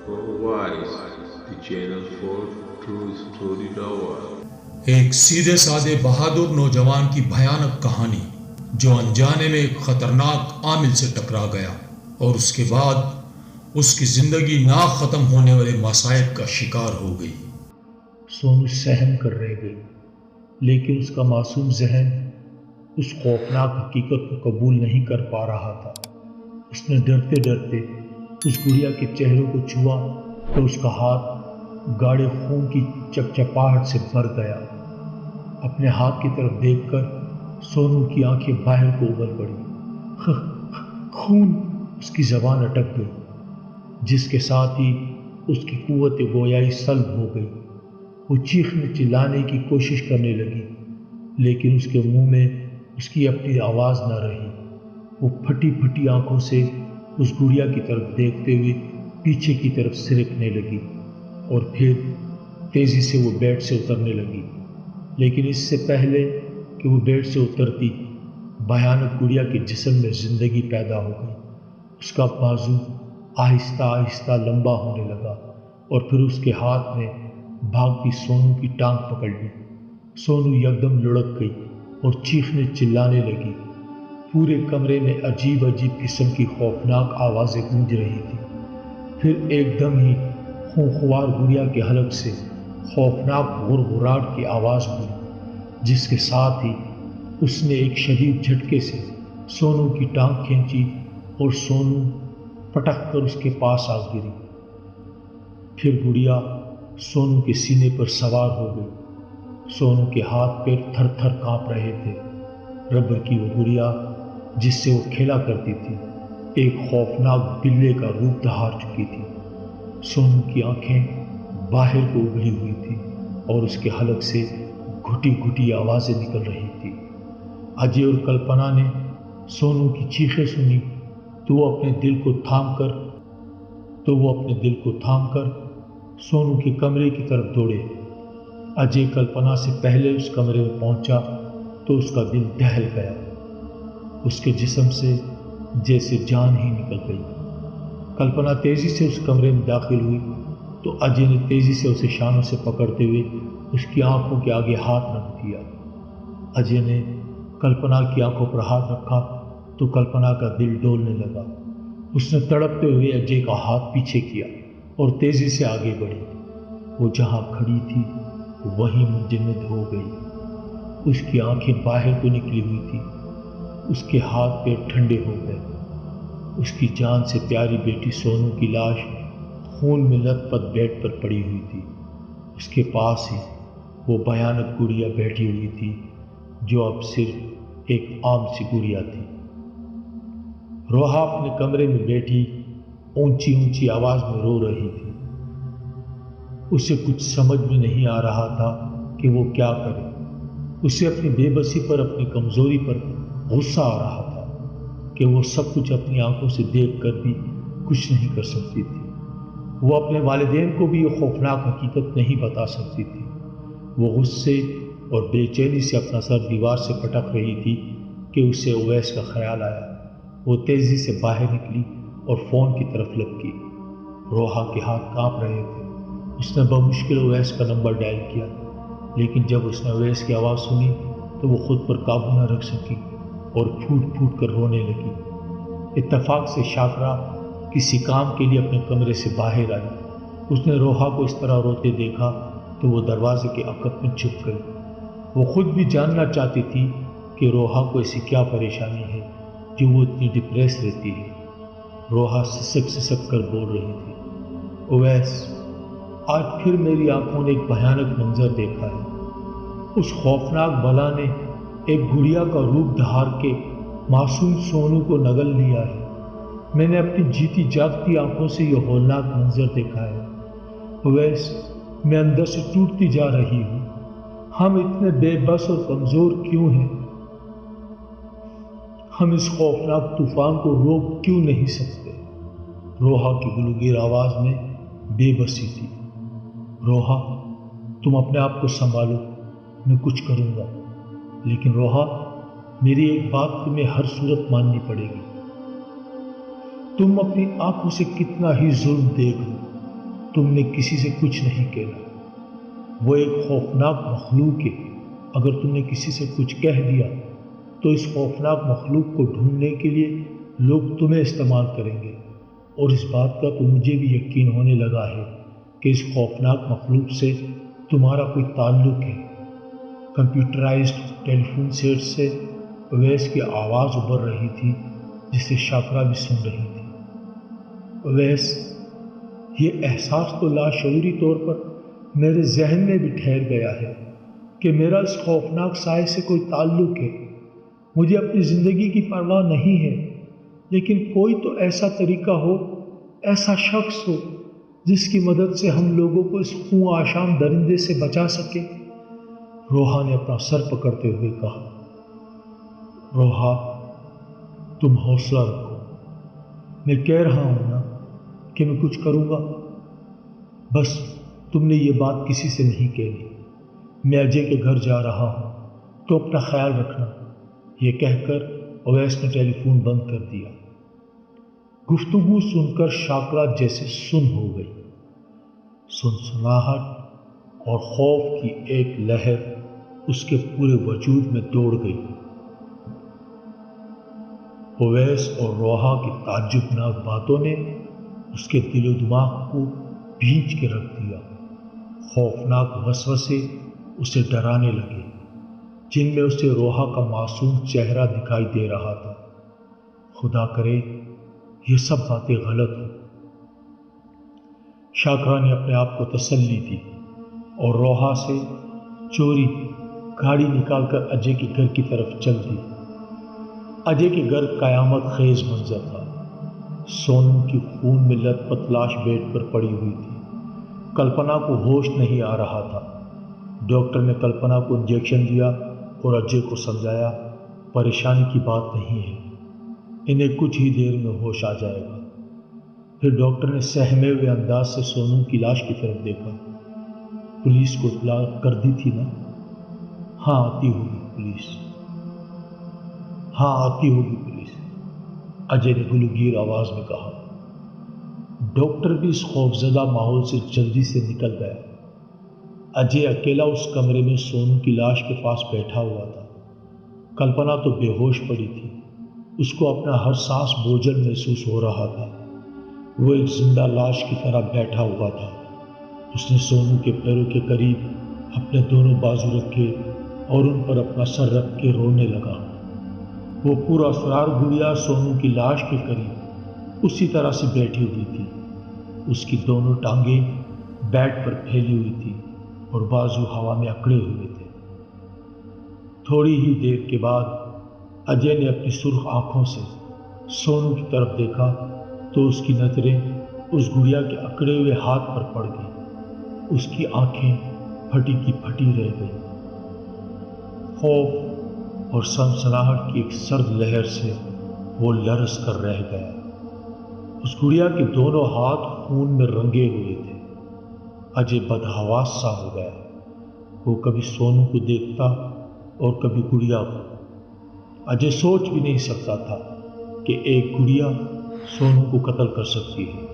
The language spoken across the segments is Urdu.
For Wise, the channel for true story lover. ایک سیدھے سادے بہادر نوجوان کی بھیانک کہانی جو انجانے میں ایک خطرناک عامل سے ٹکرا گیا اور اس کے بعد اس کی زندگی نا ختم ہونے والے مصائب کا شکار ہو گئی۔ سونو سہم کر رہ گئی، لیکن اس کا معصوم ذہن اس خوفناک حقیقت کو قبول نہیں کر پا رہا تھا۔ اس نے ڈرتے ڈرتے اس گڑیا کے چہرے کو چھوا تو اس کا ہاتھ گاڑے خون کی چپچپاہٹ سے بھر گیا۔ اپنے ہاتھ کی طرف دیکھ کر سونو کی آنکھیں باہر کو ابل پڑی۔ خون! اس کی زبان اٹک گئی، جس کے ساتھ ہی اس کی قوت گویائی سلب ہو گئی۔ وہ چیخنے چلانے کی کوشش کرنے لگی، لیکن اس کے منہ میں اس کی اپنی آواز نہ رہی۔ وہ پھٹی پھٹی آنکھوں سے اس گڑیا کی طرف دیکھتے ہوئے پیچھے کی طرف سرکنے لگی اور پھر تیزی سے وہ بیڈ سے اترنے لگی۔ لیکن اس سے پہلے کہ وہ بیڈ سے اترتی، بھیانک گڑیا کے جسم میں زندگی پیدا ہو گئی۔ اس کا بازو آہستہ آہستہ لمبا ہونے لگا اور پھر اس کے ہاتھ نے بھاگتی سونو کی ٹانگ پکڑ لی۔ سونو یکدم لڑک گئی اور چیخنے چلانے لگی۔ پورے کمرے میں عجیب عجیب قسم کی خوفناک آوازیں گونج رہی تھیں۔ پھر ایک دم ہی خونخوار گڑیا کے حلق سے خوفناک غرغراہٹ کی آواز ہوئی، جس کے ساتھ ہی اس نے ایک شدید جھٹکے سے سونو کی ٹانگ کھینچی اور سونو پٹک کر اس کے پاس آ گری۔ پھر گڑیا سونو کے سینے پر سوار ہو گئی۔ سونو کے ہاتھ پیر تھر تھر کانپ رہے تھے۔ ربر کی وہ گڑیا جس سے وہ کھیلا کرتی تھی ایک خوفناک بلے کا روپ دھار چکی تھی۔ سونو کی آنکھیں باہر کو اگلی ہوئی تھیں اور اس کے حلق سے گھٹی گھٹی آوازیں نکل رہی تھی۔ اجے اور کلپنا نے سونو کی چیخیں سنی تو وہ اپنے دل کو تھام کر سونو کے کمرے کی طرف دوڑے۔ اجے کلپنا سے پہلے اس کمرے میں پہنچا تو اس کا دل دہل گیا۔ اس کے جسم سے جیسے جان ہی نکل گئی۔ کلپنا تیزی سے اس کمرے میں داخل ہوئی تو اجے نے تیزی سے اسے شانوں سے پکڑتے ہوئے اس کی آنکھوں کے آگے ہاتھ رکھ دیا۔ اجے نے کلپنا کی آنکھوں پر ہاتھ رکھا تو کلپنا کا دل ڈولنے لگا۔ اس نے تڑپتے ہوئے اجے کا ہاتھ پیچھے کیا اور تیزی سے آگے بڑھی۔ وہ جہاں کھڑی تھی وہیں منجمد ہو گئی۔ اس کی آنکھیں باہر کو نکلی ہوئی تھی، اس کے ہاتھ پیر ٹھنڈے ہو گئے۔ اس کی جان سے پیاری بیٹی سونو کی لاش خون میں لت پت بیڈ پر پڑی ہوئی تھی۔ اس کے پاس ہی وہ بھیانک گڑیا بیٹھی ہوئی تھی جو اب صرف ایک عام سی گڑیا تھی۔ روحا اپنے کمرے میں بیٹھی اونچی اونچی آواز میں رو رہی تھی۔ اسے کچھ سمجھ میں نہیں آ رہا تھا کہ وہ کیا کرے۔ اسے اپنی بے بسی پر، اپنی کمزوری پر غصہ آ رہا تھا کہ وہ سب کچھ اپنی آنکھوں سے دیکھ کر بھی کچھ نہیں کر سکتی تھی۔ وہ اپنے والدین کو بھی یہ خوفناک حقیقت نہیں بتا سکتی تھی۔ وہ غصے اور بے چینی سے اپنا سر دیوار سے پٹک رہی تھی کہ اسے اویس کا خیال آیا۔ وہ تیزی سے باہر نکلی اور فون کی طرف لپکی۔ روحا کے ہاتھ کانپ رہے تھے۔ اس نے بمشکل اویس کا نمبر ڈائل کیا، لیکن جب اس نے اویس کی آواز سنی تو وہ خود پر قابو نہ رکھ سکی اور پھوٹ پھوٹ کر رونے لگی۔ اتفاق سے شاکرا کسی کام کے لیے اپنے کمرے سے باہر آئی۔ اس نے روحا کو اس طرح روتے دیکھا تو وہ دروازے کے عقب میں چھپ گئی۔ وہ خود بھی جاننا چاہتی تھی کہ روحا کو ایسی کیا پریشانی ہے جو وہ اتنی ڈپریس رہتی ہے۔ روحا سسک سسک کر بول رہی تھی، اویس، آج پھر میری آنکھوں نے ایک بھیانک منظر دیکھا ہے۔ اس خوفناک بلا نے ایک گڑیا کا روپ دھار کے معصوم سونو کو نگل لیا ہے۔ میں نے اپنی جیتی جاگتی آنکھوں سے یہ ہولناک منظر دیکھا ہے۔ اویس، میں اندر سے ٹوٹتی جا رہی ہوں۔ ہم اتنے بے بس اور کمزور کیوں ہیں؟ ہم اس خوفناک طوفان کو روک کیوں نہیں سکتے؟ روحا کی گلوگیر آواز میں بے بسی تھی۔ روحا، تم اپنے آپ کو سنبھالو، میں کچھ کروں گا، لیکن روحا، میری ایک بات تمہیں ہر صورت ماننی پڑے گی۔ تم اپنی آنکھوں سے کتنا ہی ظلم دیکھ لو، تم نے کسی سے کچھ نہیں کہنا۔ وہ ایک خوفناک مخلوق ہے، اگر تم نے کسی سے کچھ کہہ دیا تو اس خوفناک مخلوق کو ڈھونڈنے کے لیے لوگ تمہیں استعمال کریں گے، اور اس بات کا تو مجھے بھی یقین ہونے لگا ہے کہ اس خوفناک مخلوق سے تمہارا کوئی تعلق ہے۔ کمپیوٹرائزڈ ٹیلی فون سیٹ سے اویس کی آواز ابھر رہی تھی، جسے شاکرا بھی سن رہی تھی۔ اویس، یہ احساس تو لاشعوری طور پر میرے ذہن میں بھی ٹھہر گیا ہے کہ میرا اس خوفناک سائے سے کوئی تعلق ہے۔ مجھے اپنی زندگی کی پرواہ نہیں ہے، لیکن کوئی تو ایسا طریقہ ہو، ایسا شخص ہو جس کی مدد سے ہم لوگوں کو اس خوں آشام درندے سے بچا سکے۔ روحا نے اپنا سر پکڑتے ہوئے کہا۔ روحا، تم حوصلہ رکھو، میں کہہ رہا ہوں نا کہ میں کچھ کروں گا، بس تم نے یہ بات کسی سے نہیں کہنی۔ میں اجے کے گھر جا رہا ہوں، تو اپنا خیال رکھنا۔ یہ کہہ کر اویس نے ٹیلی فون بند کر دیا۔ گفتگو سن کر شاکرا جیسے سن ہو گئی۔ سنسناہٹ اور خوف کی ایک لہر اس کے پورے وجود میں دوڑ گئی۔ اویس اور روحا کی تعجبناک باتوں نے اس کے دل و دماغ کو بھینچ کے رکھ دیا۔ خوفناک وسوسے اسے ڈرانے لگے، جن میں اسے روحا کا معصوم چہرہ دکھائی دے رہا تھا۔ خدا کرے یہ سب باتیں غلط ہوں۔ شاکرا نے اپنے آپ کو تسلی دی اور روحا سے چوری گاڑی نکال کر اجے کے گھر کی طرف چل دی۔ اجے کے گھر قیامت خیز منظر تھا۔ سونم کی خون میں لت پت لاش بیڈ پر پڑی ہوئی تھی۔ کلپنا کو ہوش نہیں آ رہا تھا۔ ڈاکٹر نے کلپنا کو انجیکشن دیا اور اجے کو سمجھایا پریشانی کی بات نہیں ہے، انہیں کچھ ہی دیر میں ہوش آ جائے گا۔ پھر ڈاکٹر نے سہمے ہوئے انداز سے سونم کی لاش کی طرف دیکھا۔ پولیس کو اطلاع کر دی تھی نا؟ ہاں آتی ہوگی پولیس، ہاں آتی ہوگی پولیس، اجے نے گلوگیر آواز میں کہا۔ ڈاکٹر بھی اس خوفزدہ ماحول سے جلدی سے نکل گیا۔ اجے اکیلا اس کمرے میں سونم کی لاش کے پاس بیٹھا ہوا تھا۔ کلپنا تو بے ہوش پڑی تھی، اس کو اپنا ہر سانس بوجھل محسوس ہو رہا تھا۔ وہ ایک زندہ لاش کی طرح بیٹھا ہوا تھا۔ اس نے سونم کے پیروں کے قریب اپنے دونوں بازو رکھے اور ان پر اپنا سر رکھ کے رونے لگا۔ وہ پورا اسرار گڑیا سونم کی لاش کے قریب اسی طرح سے بیٹھی ہوئی تھی۔ اس کی دونوں ٹانگیں بیڈ پر پھیلی ہوئی تھی اور بازو ہوا میں اکڑے ہوئے تھے۔ تھوڑی ہی دیر کے بعد اجے نے اپنی سرخ آنکھوں سے سونم کی طرف دیکھا تو اس کی نظریں اس گڑیا کے اکڑے ہوئے ہاتھ پر پڑ گئی۔ اس کی آنکھیں پھٹی کی پھٹی رہ گئی۔ خوف اور سنسناہٹ کی ایک سرد لہر سے وہ لرز کر رہ گیا۔ اس گڑیا کے دونوں ہاتھ خون میں رنگے ہوئے تھے۔ اجے بدحواس سا ہو گیا۔ وہ کبھی سونم کو دیکھتا اور کبھی گڑیا کو۔ اجے سوچ بھی نہیں سکتا تھا کہ ایک گڑیا سونم کو قتل کر سکتی ہے،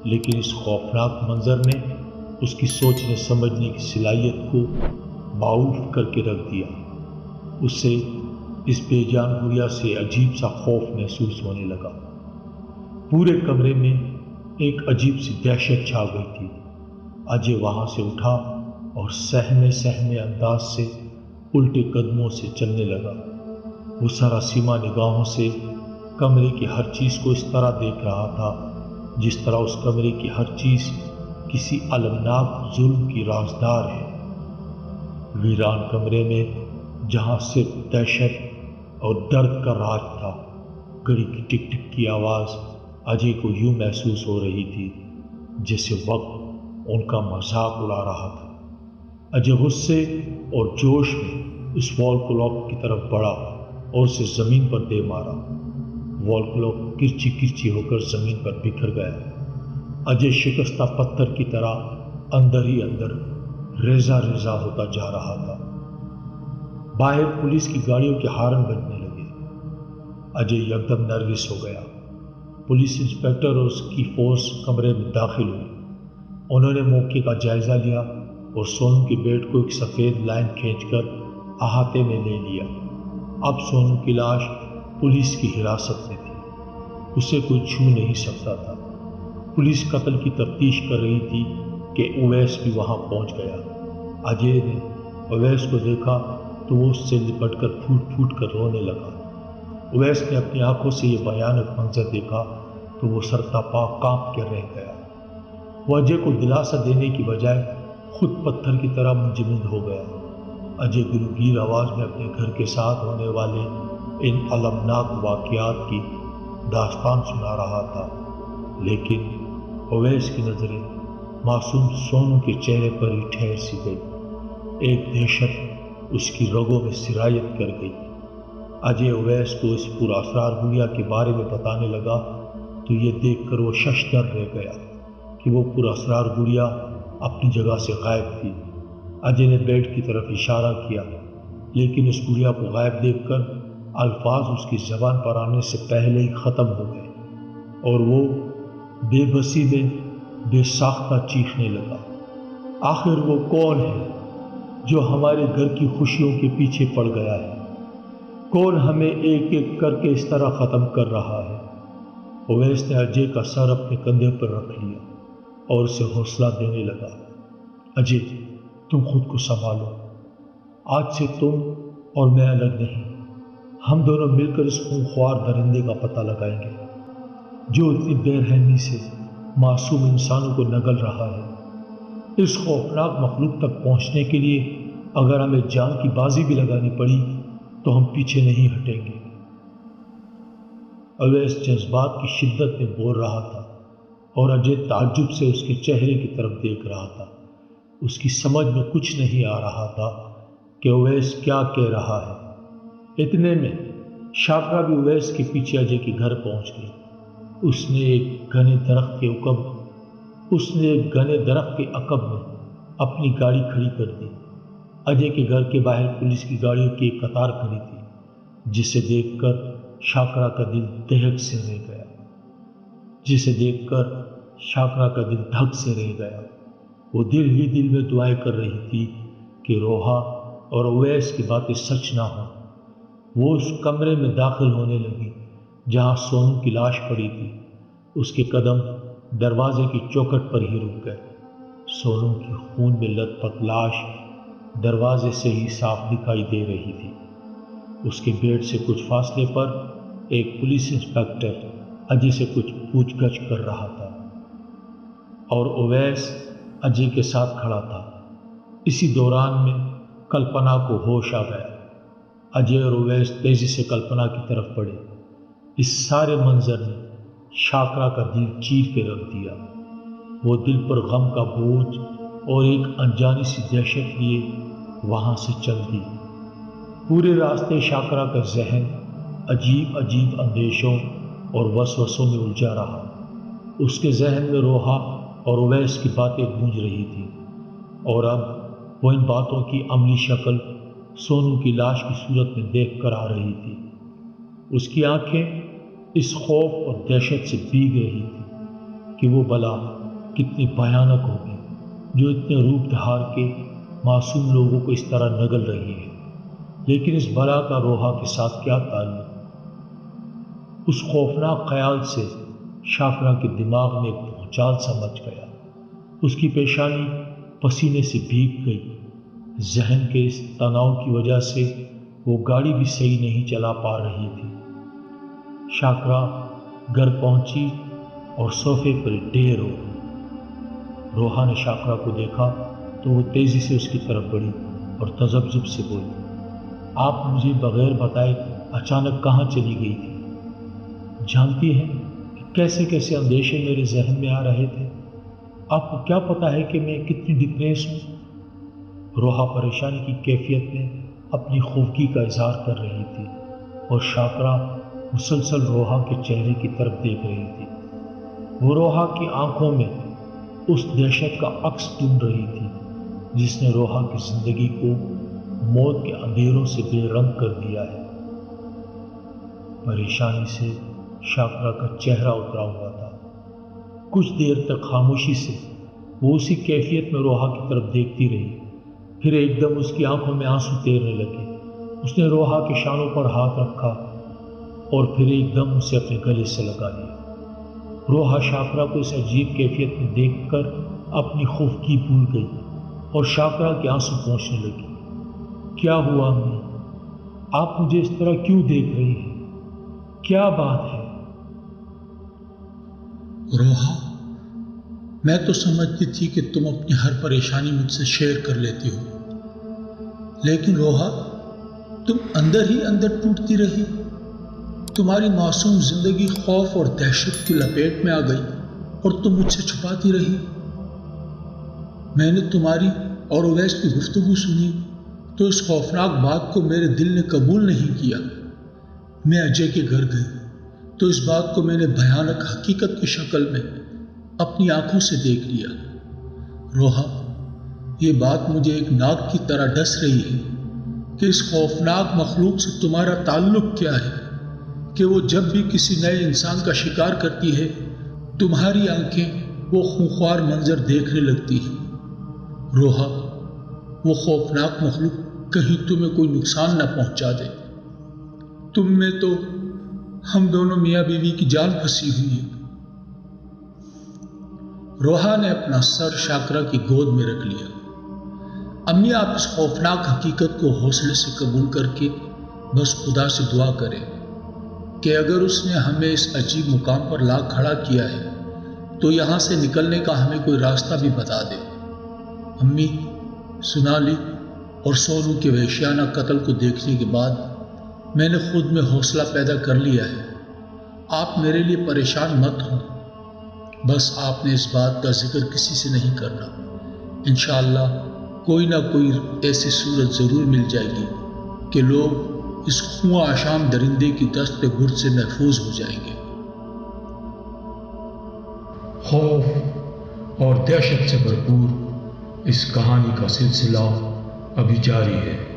لیکن اس خوفناک منظر نے اس کی سوچنے سمجھنے کی صلاحیت کو معاف کر کے رکھ دیا۔ اسے اس بے جان گڑیا سے عجیب سا خوف محسوس ہونے لگا۔ پورے کمرے میں ایک عجیب سی دہشت چھا گئی تھی۔ اجے وہاں سے اٹھا اور سہمے سہمے انداز سے الٹے قدموں سے چلنے لگا۔ وہ سراسیمہ نگاہوں سے کمرے کی ہر چیز کو اس طرح دیکھ رہا تھا جس طرح اس کمرے کی ہر چیز کسی المناک ظلم کی رازدار ہے۔ ویران کمرے میں جہاں صرف دہشت اور درد کا راج تھا، گھڑی کی ٹک ٹک کی آواز اجے کو یوں محسوس ہو رہی تھی جیسے وقت ان کا مذاق اڑا رہا تھا۔ اجے غصے اور جوش میں اس وال کلاک کی طرف بڑھا اور اسے زمین پر دے مارا۔ وال کلاک کرچی کرچی ہو کر زمین پر بکھر گیا۔ اجے شکستہ پتھر کی طرح اندر ہی اندر ریزہ ریزہ ہوتا جا رہا تھا۔ باہر پولیس کی گاڑیوں کے ہارن بجنے لگے۔ اجے یکدم نروس ہو گیا۔ پولیس انسپکٹر اور اس کی فورس کمرے میں داخل ہوئی۔ انہوں نے موقع کا جائزہ لیا اور سونو کے بیڈ کو ایک سفید لائن کھینچ کر احاطے میں لے لیا۔ اب سونو کی لاش پولیس کی حراست میں تھی، اسے کوئی چھو نہیں سکتا تھا۔ پولیس قتل کی تفتیش کر رہی تھی کہ اویس بھی وہاں پہنچ گیا۔ اجے نے اویس کو دیکھا تو وہ اس سے لپٹ کر پھوٹ پھوٹ کر رونے لگا۔ اویس نے اپنی آنکھوں سے یہ بھیانک منظر دیکھا تو وہ سرتاپا کانپ کر رہ گیا۔ وہ اجے کو دلاسا دینے کی بجائے خود پتھر کی طرح منجمد ہو گیا۔ اجے گلوگیر آواز میں اپنے گھر کے ساتھ ہونے والے ان المناک واقعات کی داستان سنا رہا تھا، لیکن اویس کی نظریں معصوم سونو کے چہرے پر ہی ٹھہر سی گئی۔ ایک دہشت اس کی رگوں میں سرایت کر گئی۔ اجے اویس کو اس پراسرار گڑیا کے بارے میں بتانے لگا تو یہ دیکھ کر وہ ششدر رہ گیا کہ وہ پراسرار گڑیا اپنی جگہ سے غائب تھی۔ اجے نے بیڈ کی طرف اشارہ کیا، لیکن اس گڑیا کو غائب دیکھ کر الفاظ اس کی زبان پر آنے سے پہلے ہی ختم ہو گئے اور وہ بے بسی میں بے ساختہ چیخنے لگا۔ آخر وہ کون ہے جو ہمارے گھر کی خوشیوں کے پیچھے پڑ گیا ہے؟ کون ہمیں ایک ایک کر کے اس طرح ختم کر رہا ہے؟ اویس نے اجے کا سر اپنے کندھے پر رکھ لیا اور اسے حوصلہ دینے لگا۔ اجے، تم خود کو سنبھالو، آج سے تم اور میں الگ نہیں۔ ہم دونوں مل کر اس خونخوار درندے کا پتہ لگائیں گے جو اتنی بے رحمی سے معصوم انسانوں کو نگل رہا ہے۔ اس خوفناک مخلوق تک پہنچنے کے لیے اگر ہمیں جان کی بازی بھی لگانی پڑی تو ہم پیچھے نہیں ہٹیں گے۔ اویس جذبات کی شدت میں بول رہا تھا اور اجے تعجب سے اس کے چہرے کی طرف دیکھ رہا تھا۔ اس کی سمجھ میں کچھ نہیں آ رہا تھا کہ اویس کیا کہہ رہا ہے۔ اتنے میں شاکرا بھی اویس کے پیچھے اجے کے گھر پہنچ گئی۔ اس نے ایک گھنے درخت کے عقب میں اپنی گاڑی کھڑی کر دی۔ اجے کے گھر کے باہر پولیس کی گاڑیوں کی ایک قطار کھڑی تھی، جسے دیکھ کر شاکرا کا دل دھک سے رہ گیا۔ وہ دل ہی دل میں دعائیں کر رہی تھی کہ روحا اور اویس کی باتیں سچ نہ ہوں۔ وہ اس کمرے میں داخل ہونے لگی جہاں سونو کی لاش پڑی تھی۔ اس کے قدم دروازے کی چوکھٹ پر ہی رک گئے۔ سونو کی خون میں لت پت لاش دروازے سے ہی صاف دکھائی دے رہی تھی۔ اس کے بیڈ سے کچھ فاصلے پر ایک پولیس انسپکٹر اجے سے کچھ پوچھ گچھ کر رہا تھا اور اویس اجے کے ساتھ کھڑا تھا۔ اسی دوران میں کلپنا کو ہوش آ گیا۔ اجے اور اویس تیزی سے کلپنا کی طرف بڑھے۔ اس سارے منظر نے شاکرا کا دل چیر کے رکھ دیا۔ وہ دل پر غم کا بوجھ اور ایک انجانی سی دہشت لیے وہاں سے چل دی۔ پورے راستے شاکرا کا ذہن عجیب عجیب اندیشوں اور وسوسوں میں الجھا رہا۔ اس کے ذہن میں روحا اور اویس کی باتیں گونج رہی تھیں اور اب وہ ان باتوں کی عملی شکل سونو کی لاش کی صورت میں دیکھ کر آ رہی تھی۔ اس کی آنکھیں اس خوف اور دہشت سے بھیگ رہی تھی کہ وہ بلا کتنی بھیانک ہوگی جو اتنے روپ دھار کے معصوم لوگوں کو اس طرح نگل رہی ہے۔ لیکن اس بلا کا روحا کے ساتھ کیا تعلق؟ اس خوفناک خیال سے شاکرا کے دماغ میں ایک بھونچال سا مچ گیا۔ اس کی پیشانی پسینے سے بھیگ گئی۔ ذہن کے اس تناؤ کی وجہ سے وہ گاڑی بھی صحیح نہیں چلا پا رہی تھی۔ شاکرا گھر پہنچی اور صوفے پر ڈھیر ہو گئی۔ روحا نے شاکرا کو دیکھا تو وہ تیزی سے اس کی طرف بڑھی اور تذبذب سے بولی، آپ مجھے بغیر بتائے اچانک کہاں چلی گئی تھی؟ جانتی ہیں کہ کیسے کیسے اندیشے میرے ذہن میں آ رہے تھے؟ آپ کو کیا پتا ہے کہ میں کتنی ڈپریس ہوں؟ روحا پریشانی کی کیفیت میں اپنی خوفگی کا اظہار کر رہی تھی اور شاکرا مسلسل روحا کے چہرے کی طرف دیکھ رہی تھی۔ وہ روحا کی آنکھوں میں اس دہشت کا عکس ڈھونڈ رہی تھی جس نے روحا کی زندگی کو موت کے اندھیروں سے بے رنگ کر دیا ہے۔ پریشانی سے شاکرا کا چہرہ اترا ہوا تھا۔ کچھ دیر تک خاموشی سے وہ اسی کیفیت میں روحا کی طرف دیکھتی رہی۔ پھر ایک دم اس کی آنکھوں میں آنسو تیرنے لگے۔ اس نے روحا کے شانوں پر ہاتھ رکھا اور پھر ایک دم اسے اپنے گلے سے لگا لیا۔ روحا شاکرا کو اس عجیب کیفیت میں دیکھ کر اپنی خوفگی بھول گئی اور شاکرا کے آنسو پہنچنے لگی۔ کیا ہوا امی؟ آپ مجھے اس طرح کیوں دیکھ رہی ہیں؟ کیا بات ہے؟ روحا، میں تو سمجھتی تھی کہ تم اپنی ہر پریشانی مجھ سے شیئر کر لیتی ہو، لیکن روحا تم اندر ہی اندر ٹوٹتی رہی۔ تمہاری معصوم زندگی خوف اور دہشت کی لپیٹ میں آ گئی اور تم مجھ سے چھپاتی رہی۔ میں نے تمہاری اور اویس کی گفتگو سنی تو اس خوفناک بات کو میرے دل نے قبول نہیں کیا۔ میں اجے کے گھر گئی تو اس بات کو میں نے بھیانک حقیقت کی شکل میں اپنی آنکھوں سے دیکھ لیا۔ روحا، یہ بات مجھے ایک ناگ کی طرح ڈس رہی ہے کہ اس خوفناک مخلوق سے تمہارا تعلق کیا ہے کہ وہ جب بھی کسی نئے انسان کا شکار کرتی ہے تمہاری آنکھیں وہ خونخوار منظر دیکھنے لگتی ہیں۔ روحا، وہ خوفناک مخلوق کہیں تمہیں کوئی نقصان نہ پہنچا دے۔ تم میں تو ہم دونوں میاں بیوی کی جان پھنسی ہوئی ہے۔ روحا نے اپنا سر شاکرا کی گود میں رکھ لیا۔ امی، آپ اس خوفناک حقیقت کو حوصلے سے قبول کر کے بس خدا سے دعا کریں کہ اگر اس نے ہمیں اس عجیب مقام پر لا کھڑا کیا ہے تو یہاں سے نکلنے کا ہمیں کوئی راستہ بھی بتا دے۔ امی، سونالی اور سونو کے وحشیانہ قتل کو دیکھنے کے بعد میں نے خود میں حوصلہ پیدا کر لیا ہے۔ آپ میرے لیے پریشان مت ہوں، بس آپ نے اس بات کا ذکر کسی سے نہیں کرنا۔ انشاءاللہ کوئی نہ کوئی ایسی صورت ضرور مل جائے گی کہ لوگ اس خواہ آشام درندے کی دست گرد سے محفوظ ہو جائیں گے۔ خوف اور دہشت سے بھرپور اس کہانی کا سلسلہ ابھی جاری ہے۔